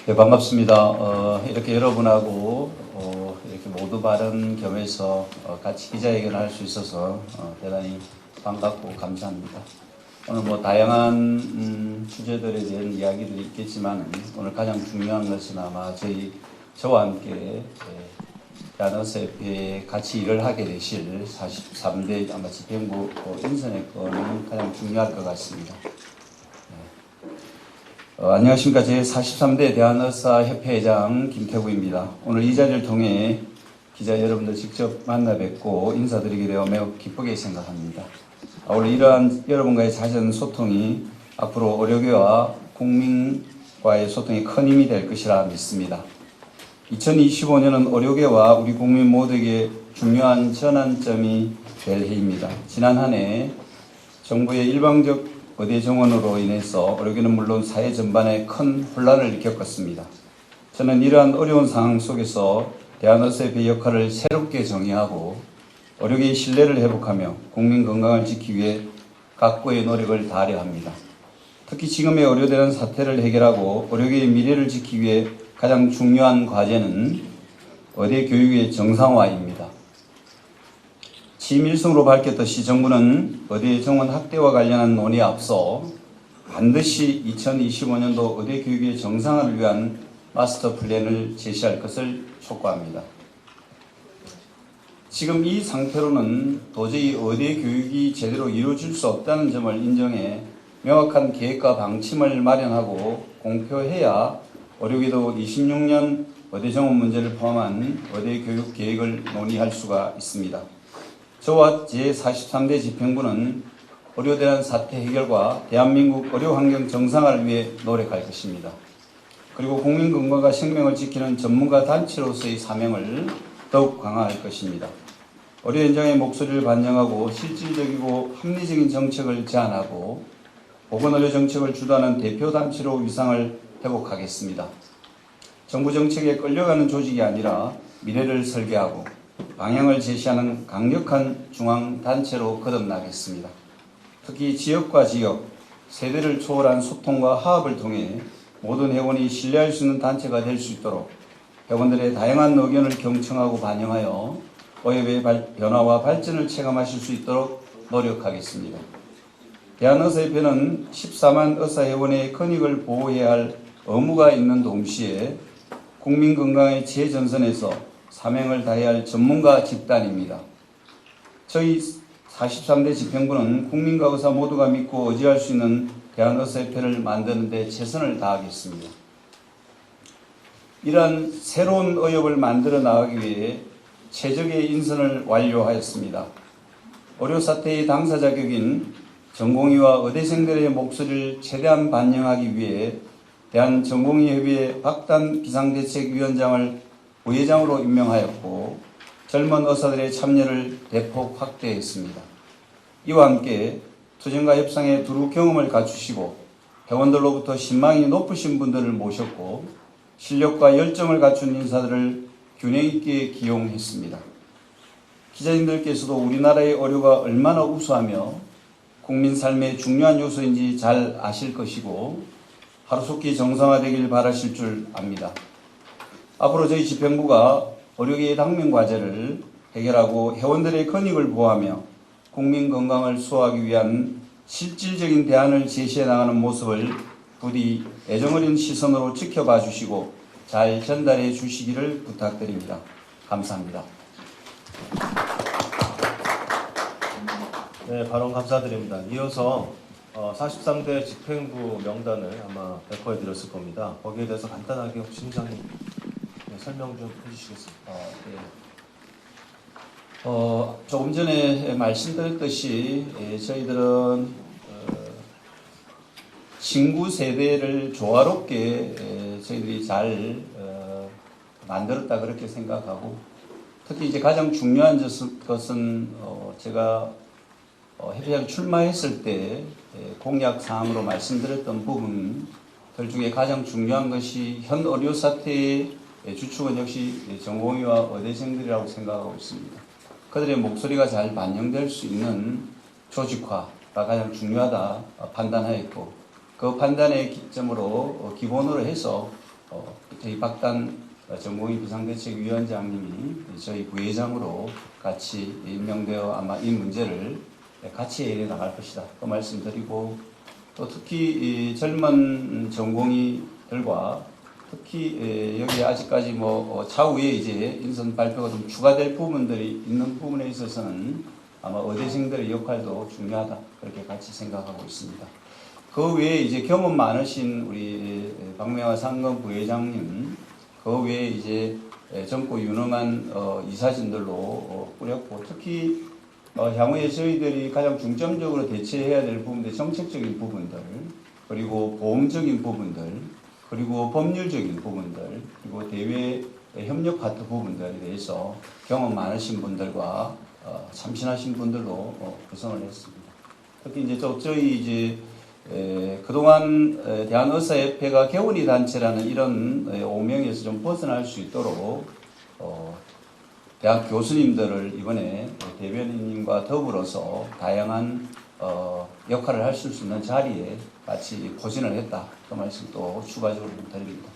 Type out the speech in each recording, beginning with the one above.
네, 반갑습니다. 이렇게 여러분하고 이렇게 모두 발언 겸해서 같이 기자회견을 할 수 있어서 대단히 반갑고 감사합니다. 오늘 뭐 다양한 주제들에 대한 이야기들이 있겠지만 오늘 가장 중요한 것은 아마 저와 함께 대한어사협회에 같이 일을 하게 되실 43대 아마 집행부 인선의 건은 가장 중요할 것 같습니다. 안녕하십니까. 제43대 대한의사협회회장 김태구입니다. 오늘 이 자리를 통해 기자 여러분들 직접 만나 뵙고 인사드리게 되어 매우 기쁘게 생각합니다. 오늘 이러한 여러분과의 잦은 소통이 앞으로 의료계와 국민과의 소통에 큰 힘이 될 것이라 믿습니다. 2025년은 의료계와 우리 국민 모두에게 중요한 전환점이 될 해입니다. 지난 한 해 정부의 일방적 의대 정원으로 인해서 의료계는 물론 사회 전반에 큰 혼란을 겪었습니다. 저는 이러한 어려운 상황 속에서 대한의사협회의 역할을 새롭게 정의하고 의료계의 신뢰를 회복하며 국민 건강을 지키기 위해 각고의 노력을 다하려 합니다. 특히 지금의 의료대란 사태를 해결하고 의료계의 미래를 지키기 위해 가장 중요한 과제는 의대 교육의 정상화입니다. 취임 일성으로 밝혔듯이 정부는 의대 정원 확대와 관련한 논의에 앞서 반드시 2025년도 의대 교육의 정상화를 위한 마스터 플랜을 제시할 것을 촉구합니다. 지금 이 상태로는 도저히 의대 교육이 제대로 이루어질 수 없다는 점을 인정해 명확한 계획과 방침을 마련하고 공표해야 의료계도 26년 의대 정원 문제를 포함한 의대 교육 계획을 논의할 수가 있습니다. 저와 제43대 집행부는 의료대란 사태 해결과 대한민국 의료환경 정상화를 위해 노력할 것입니다. 그리고 국민 건강과 생명을 지키는 전문가 단체로서의 사명을 더욱 강화할 것입니다. 의료 현장의 목소리를 반영하고 실질적이고 합리적인 정책을 제안하고 보건의료 정책을 주도하는 대표단체로 위상을 회복하겠습니다. 정부 정책에 끌려가는 조직이 아니라 미래를 설계하고 방향을 제시하는 강력한 중앙단체로 거듭나겠습니다. 특히 지역과 지역, 세대를 초월한 소통과 화합을 통해 모든 회원이 신뢰할 수 있는 단체가 될 수 있도록 회원들의 다양한 의견을 경청하고 반영하여 의협의 변화와 발전을 체감하실 수 있도록 노력하겠습니다. 대한의사협회는 14만 의사회원의 권익을 보호해야 할 의무가 있는 동시에 국민 건강의 최전선에서 사명을 다해야 할 전문가 집단입니다. 저희 43대 집행부는 국민과 의사 모두가 믿고 의지할 수 있는 대한의사협회를 만드는 데 최선을 다하겠습니다. 이러한 새로운 의협을 만들어 나가기 위해 최적의 인선을 완료하였습니다. 의료사태의 당사자 격인 전공의와 의대생들의 목소리를 최대한 반영하기 위해 대한전공의협의회 박단 비상대책위원장을 부회장으로 임명하였고 젊은 의사들의 참여를 대폭 확대했습니다. 이와 함께 투쟁과 협상에 두루 경험을 갖추시고 회원들로부터 신망이 높으신 분들을 모셨고 실력과 열정을 갖춘 인사들을 균형 있게 기용했습니다. 기자님들께서도 우리나라의 의료가 얼마나 우수하며 국민 삶의 중요한 요소인지 잘 아실 것이고 하루속히 정상화되길 바라실 줄 압니다. 앞으로 저희 집행부가 의료계의 당면 과제를 해결하고 회원들의 권익을 보호하며 국민 건강을 수호하기 위한 실질적인 대안을 제시해 나가는 모습을 부디 애정어린 시선으로 지켜봐 주시고 잘 전달해 주시기를 부탁드립니다. 감사합니다. 네, 발언 감사드립니다. 이어서 43대 집행부 명단을 아마 배포해 드렸을 겁니다. 거기에 대해서 간단하게 혹시 팀장님 설명 좀 해주시겠습니까? 조금 전에 말씀드렸듯이 저희들은 신구 세대를 조화롭게 저희들이 잘 만들었다 그렇게 생각하고 특히 이제 가장 중요한 것은 제가 협회에 출마했을 때 공약 사항으로 말씀드렸던 부분들 중에 가장 중요한 것이 현 의료 사태의 주축은 역시 전공의와 의대생들이라고 생각하고 있습니다. 그들의 목소리가 잘 반영될 수 있는 조직화가 가장 중요하다 판단하였고 그 판단의 기점으로 기본으로 해서 저희 박단 전공의 비상대책위원장님이 저희 부회장으로 같이 임명되어 아마 이 문제를 같이 해결해 나갈 것이다. 그 말씀드리고 또 특히 이 젊은 전공의들과 특히 여기 아직까지 차후에 이제 인선 발표가 좀 추가될 부분들이 있는 부분에 있어서는 아마 의대생들의 역할도 중요하다. 그렇게 같이 생각하고 있습니다. 그 외에 이제 경험 많으신 우리 박명화 상금 부회장님, 그 외에 이제 젊고 유능한 이사진들로 꾸렸고, 특히 향후에 저희들이 가장 중점적으로 대처해야 될 부분들, 정책적인 부분들, 그리고 보험적인 부분들, 그리고 법률적인 부분들, 그리고 대외 협력 파트 부분들에 대해서 경험 많으신 분들과 참신하신 분들로 구성을 했습니다. 특히 이제 저희 이제 그동안 대한의사협회가 개원이 단체라는 이런 오명에서 좀 벗어날 수 있도록 대학 교수님들을 이번에 대변인님과 더불어서 다양한 역할을 할 수 있는 자리에 같이 포진을 했다. 그 말씀 또 추가적으로 드립니다.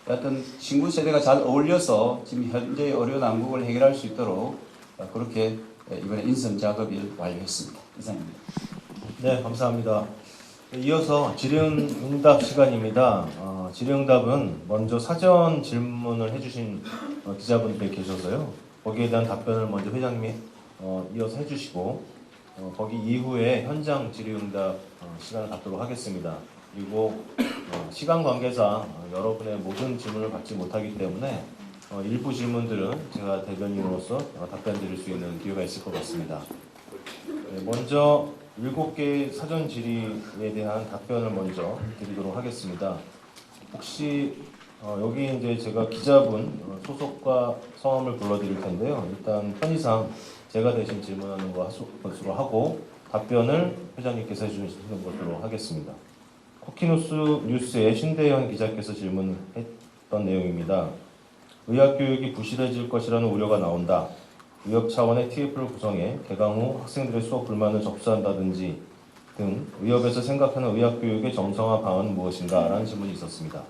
여하튼 신구 세대가 잘 어울려서 지금 현재의 어려운 난국을 해결할 수 있도록 그렇게 이번에 인선 작업을 완료했습니다. 이상입니다. 네, 감사합니다. 이어서 질의응답 시간입니다. 질의응답은 먼저 사전 질문을 해주신 기자분들이 계셔서요. 거기에 대한 답변을 먼저 회장님이 이어서 해주시고 거기 이후에 현장 질의응답 시간을 갖도록 하겠습니다. 그리고 시간 관계상 여러분의 모든 질문을 받지 못하기 때문에 일부 질문들은 제가 대변인으로서 답변 드릴 수 있는 기회가 있을 것 같습니다. 먼저 7개의 사전 질의에 대한 답변을 먼저 드리도록 하겠습니다. 혹시 여기 이제 제가 기자분 소속과 성함을 불러드릴 텐데요. 일단 편의상 제가 대신 질문하는 것으로 하고 답변을 회장님께서 해주시는 것으로 하겠습니다. 쿠키뉴스의 신대현 기자께서 질문했던 내용입니다. 의학교육이 부실해질 것이라는 우려가 나온다. 의협 차원의 TF를 구성해 개강 후 학생들의 수업 불만을 접수한다든지 등 의협에서 생각하는 의학교육의 정상화 방안은 무엇인가? 라는 질문이 있었습니다.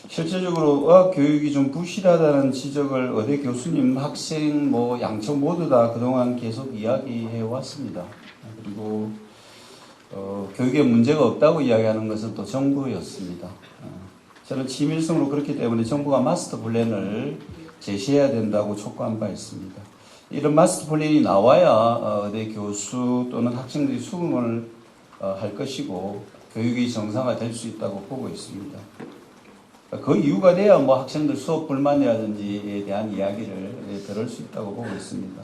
실질적으로 의학교육이 좀 부실하다는 지적을 의대 교수님, 학생, 양쪽 모두 다 그동안 계속 이야기해 왔습니다. 그리고 교육에 문제가 없다고 이야기하는 것은 또 정부였습니다. 저는 치밀성으로 그렇기 때문에 정부가 마스터 플랜을 제시해야 된다고 촉구한 바 있습니다. 이런 마스터 플랜이 나와야 의대 교수 또는 학생들이 수긍을 할 것이고 교육이 정상화될 수 있다고 보고 있습니다. 그 이유가 돼야 학생들 수업 불만이라든지에 대한 이야기를 들을 수 있다고 보고 있습니다.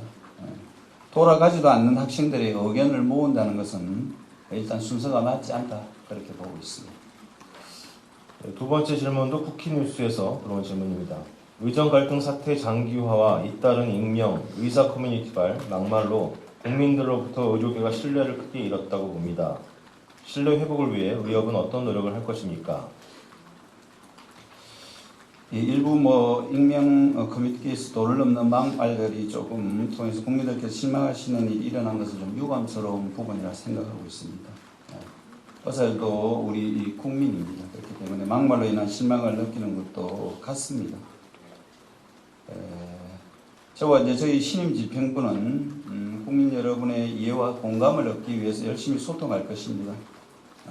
돌아가지도 않는 학생들의 의견을 모은다는 것은 일단 순서가 맞지 않다 그렇게 보고 있습니다. 두 번째 질문도 쿠키뉴스에서 들어온 질문입니다. 의정 갈등 사태 장기화와 잇따른 익명, 의사 커뮤니티발, 막말로 국민들로부터 의료계가 신뢰를 크게 잃었다고 봅니다. 신뢰 회복을 위해 의협은 어떤 노력을 할 것입니까? 일부 익명 커뮤니티에서 도를 넘는 막말들이 조금 통해서 국민들께서 실망하시는 일이 일어난 것은 좀 유감스러운 부분이라 생각하고 있습니다. 의사들도 우리 국민입니다. 그렇기 때문에 막말로 인한 실망을 느끼는 것도 같습니다. 저와 이제 저희 신임 집행부는 국민 여러분의 이해와 공감을 얻기 위해서 열심히 소통할 것입니다.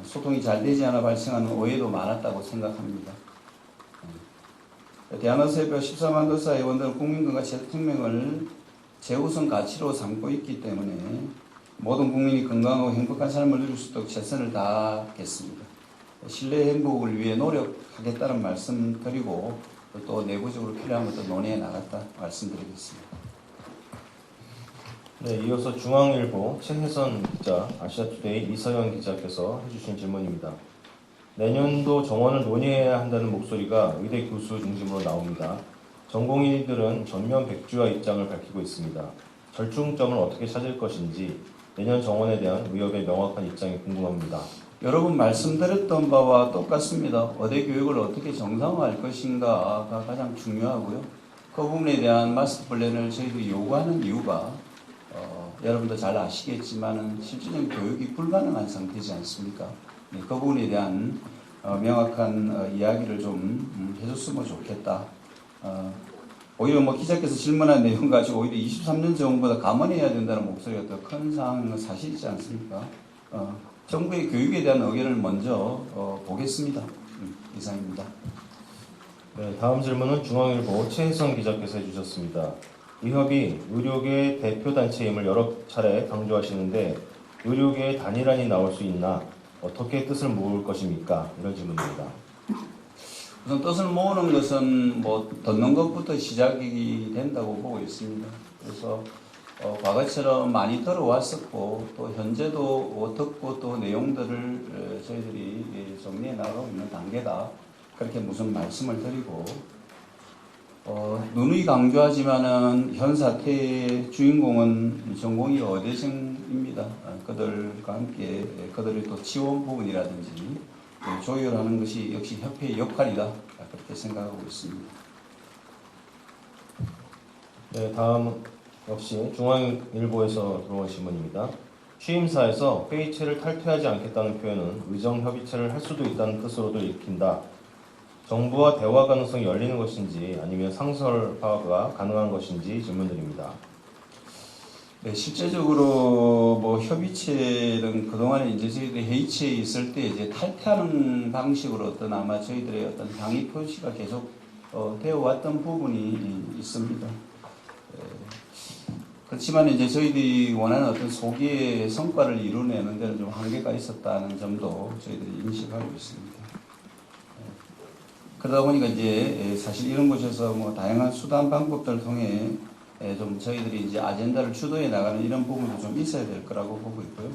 소통이 잘 되지 않아 발생하는 오해도 많았다고 생각합니다. 대한의사협회 14만 의사 회원들은 국민건강 생명을 최우선 가치로 삼고 있기 때문에 모든 국민이 건강하고 행복한 삶을 누릴 수 있도록 최선을 다하겠습니다. 신뢰 행복을 위해 노력하겠다는 말씀 드리고 또 내부적으로 필요한 것도 논의해 나갔다 말씀드리겠습니다. 네, 이어서 중앙일보 최혜선 기자, 아시아투데이 이서영 기자께서 해주신 질문입니다. 내년도 정원을 논의해야 한다는 목소리가 의대 교수 중심으로 나옵니다. 전공의들은 전면 백주화 입장을 밝히고 있습니다. 절충점을 어떻게 찾을 것인지 내년 정원에 대한 의협의 명확한 입장이 궁금합니다. 여러분 말씀드렸던 바와 똑같습니다. 의대 교육을 어떻게 정상화할 것인가가 가장 중요하고요. 그 부분에 대한 마스터 플랜을 저희도 요구하는 이유가 여러분도 잘 아시겠지만 실질적인 교육이 불가능한 상태지 않습니까? 그 부분에 대한 명확한 이야기를 좀 해줬으면 좋겠다. 오히려 뭐 기자께서 질문한 내용 가지고 오히려 23년 전보다 감안해야 된다는 목소리가 더 큰 상황은 사실이지 않습니까? 정부의 교육에 대한 의견을 먼저 보겠습니다. 이상입니다. 네, 다음 질문은 중앙일보 최혜성 기자께서 해주셨습니다. 이 협의 의료계 대표단체임을 여러 차례 강조하시는데 의료계의 단일안이 나올 수 있나? 어떻게 뜻을 모을 것입니까? 이런 질문입니다. 우선 뜻을 모으는 것은 뭐 듣는 것부터 시작이 된다고 보고 있습니다. 그래서 과거처럼 많이 들어왔었고 또 현재도 듣고 또 내용들을 저희들이 정리해 나가고 있는 단계다. 그렇게 무슨 말씀을 드리고 누누이 강조하지만은 현 사태의 주인공은 전공의 의대생입니다. 그들과 함께 그들의 또 지원 부분이라든지 조율하는 것이 역시 협회의 역할이다. 그렇게 생각하고 있습니다. 네, 다음 역시 중앙일보에서 들어온 질문입니다. 취임사에서 회의체를 탈퇴하지 않겠다는 표현은 의정협의체를 할 수도 있다는 뜻으로도 읽힌다. 정부와 대화 가능성이 열리는 것인지 아니면 상설화가 가능한 것인지 질문드립니다. 네, 실제적으로 뭐 협의체는 그동안에 이제 저희들이 회의체에 있을 때 이제 탈퇴하는 방식으로 어떤 아마 저희들의 어떤 당위 표시가 계속 되어 왔던 부분이 있습니다. 그렇지만 이제 저희들이 원하는 어떤 소기의 성과를 이루내는 데는 좀 한계가 있었다는 점도 저희들이 인식하고 있습니다. 그러다 보니까 이제 사실 이런 곳에서 뭐 다양한 수단 방법들을 통해 좀 저희들이 이제 아젠다를 주도해 나가는 이런 부분도 좀 있어야 될 거라고 보고 있고요.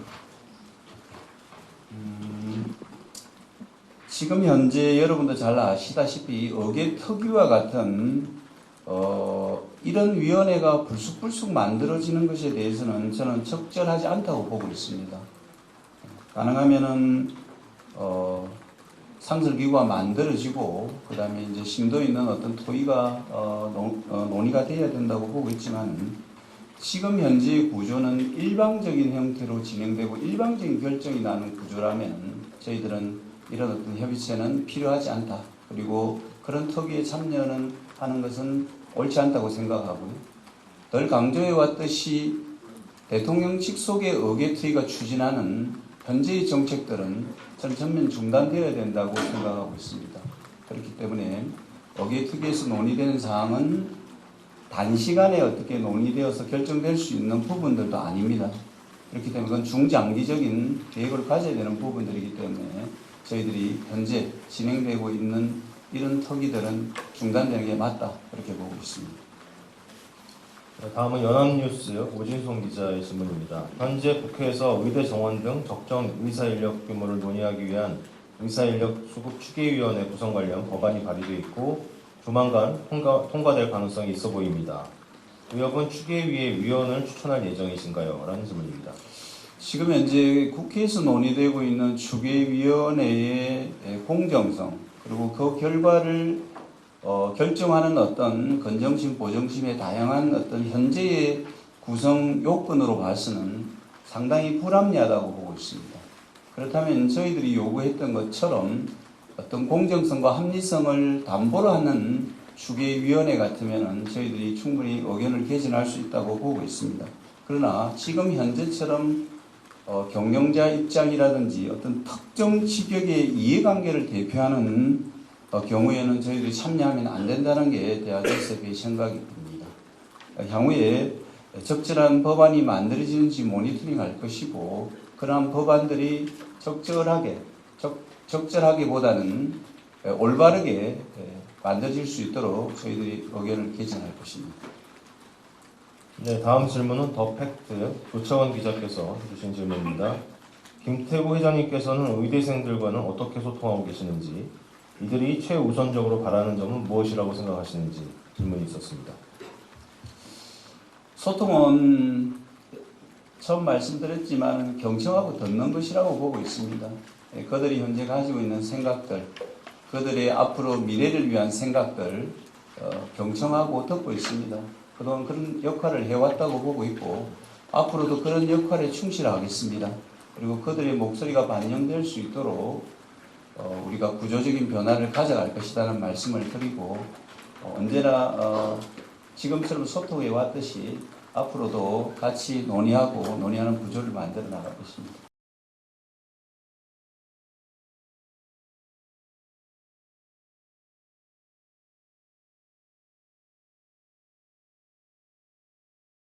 지금 현재 여러분도 잘 아시다시피 의계 특위와 같은 이런 위원회가 불쑥불쑥 만들어지는 것에 대해서는 저는 적절하지 않다고 보고 있습니다. 가능하면은 상설기구가 만들어지고 그 다음에 이제 심도 있는 어떤 토의가 논의가 돼야 된다고 보고 있지만 지금 현재의 구조는 일방적인 형태로 진행되고 일방적인 결정이 나는 구조라면 저희들은 이런 어떤 협의체는 필요하지 않다. 그리고 그런 특위에 참여는 하는 것은 옳지 않다고 생각하고요. 늘 강조해 왔듯이 대통령 직속의 의계특위가 추진하는 현재의 정책들은 저는 전면 중단되어야 된다고 생각하고 있습니다. 그렇기 때문에 의계특위에서 논의되는 사항은 단시간에 어떻게 논의되어서 결정될 수 있는 부분들도 아닙니다. 그렇기 때문에 그건 중장기적인 계획을 가져야 되는 부분들이기 때문에 저희들이 현재 진행되고 있는 이런 특위들은 중단되는 게 맞다. 그렇게 보고 있습니다. 다음은 연합뉴스 오진송 기자의 질문입니다. 현재 국회에서 의대 정원 등 적정 의사인력 규모를 논의하기 위한 의사인력 수급 추계위원회 구성 관련 법안이 발의되어 있고 조만간 통과될 가능성이 있어 보입니다. 의협은 추계위의 위원을 추천할 예정이신가요? 라는 질문입니다. 지금 현재 국회에서 논의되고 있는 추계위원회의 공정성 그리고 그 결과를 결정하는 어떤 건정심, 보정심의 다양한 어떤 현재의 구성 요건으로 봐서는 상당히 불합리하다고 보고 있습니다. 그렇다면 저희들이 요구했던 것처럼 어떤 공정성과 합리성을 담보로 하는 추계위원회 같으면 저희들이 충분히 의견을 개진할 수 있다고 보고 있습니다. 그러나 지금 현재처럼 경영자 입장이라든지 어떤 특정 직역의 이해관계를 대표하는 경우에는 저희들이 참여하면 안 된다는 게 대학에서의 생각이 듭니다. 향후에 적절한 법안이 만들어지는지 모니터링할 것이고 그러한 법안들이 적절하기보다는 올바르게 만들어질 수 있도록 저희들이 의견을 개진할 것입니다. 네, 다음 질문은 더 팩트 조차원 기자께서 주신 질문입니다. 김태구 회장님께서는 의대생들과는 어떻게 소통하고 계시는지, 이들이 최우선적으로 바라는 점은 무엇이라고 생각하시는지 질문이 있었습니다. 소통은 처음 말씀드렸지만 경청하고 듣는 것이라고 보고 있습니다. 그들이 현재 가지고 있는 생각들, 그들의 앞으로 미래를 위한 생각들 경청하고 듣고 있습니다. 그동안 그런 역할을 해왔다고 보고 있고 앞으로도 그런 역할에 충실하겠습니다. 그리고 그들의 목소리가 반영될 수 있도록 우리 우리가 구조적인 변화를 가져갈 것이라는 말씀을 드리고 언제나 지금처럼 소통해 왔듯이 앞으로도 같이 논의하는 구조를 만들어 나갈 것입니다.